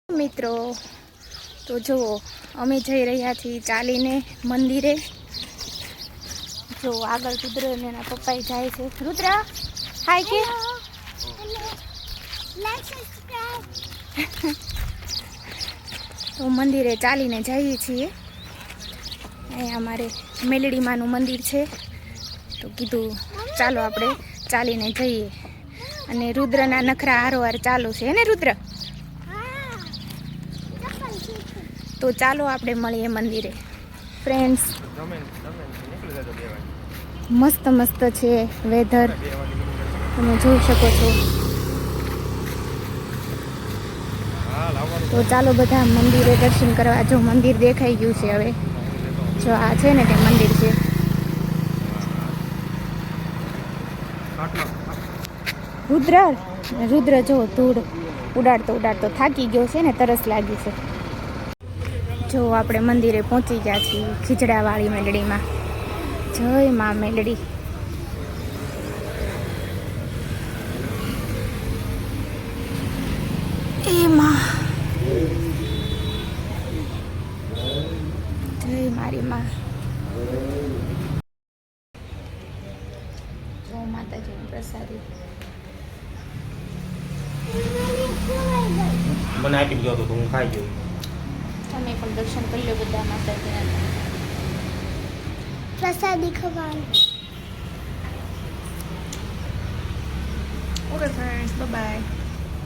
મિત્રો તો જુઓ અમે જઈ રહ્યા છીએ ચાલીને મંદિરે। જો આગળ રુદ્ર અને એના પપ્પા જાય છે। રુદ્ર હાય કે તો મંદિરે ચાલીને જઈએ છીએ। અહીંયા અમારે મેલડી માનું મંદિર છે તો કીધું ચાલો આપણે ચાલીને જઈએ। અને રુદ્રના નખરા હારોહાર ચાલુ છે ને રુદ્ર? તો ચાલો આપણે મળીએ મંદિરે। ફ્રેન્ડ્સ મસ્ત મસ્ત છે વેધર, તમે જોઈ શકો છો। તો ચાલો બધા મંદિરે દર્શન કરવા। જો મંદિર દેખાઈ ગયું છે હવે, જો આ છે ને તે મંદિર છે। રુદ્ર જો ધૂળ ઉડાડતો ઉડાડતો થાકી ગયો છે ને, તરસ લાગી છે। જો આપણે મંદિરે પહોંચી ગયા છીએ ખીચડાવાળી મેલડીમાં। જય માં મેલડી। એ માં જય મારી માં। જો માતાજીની પ્રસાદી મને આપી ગયો તો હું ખાઈ ગયો। તમે પણ દર્શન કરી લો બધા માતાજીના। પ્રસાદી ખવાની। Okay friends, bye by.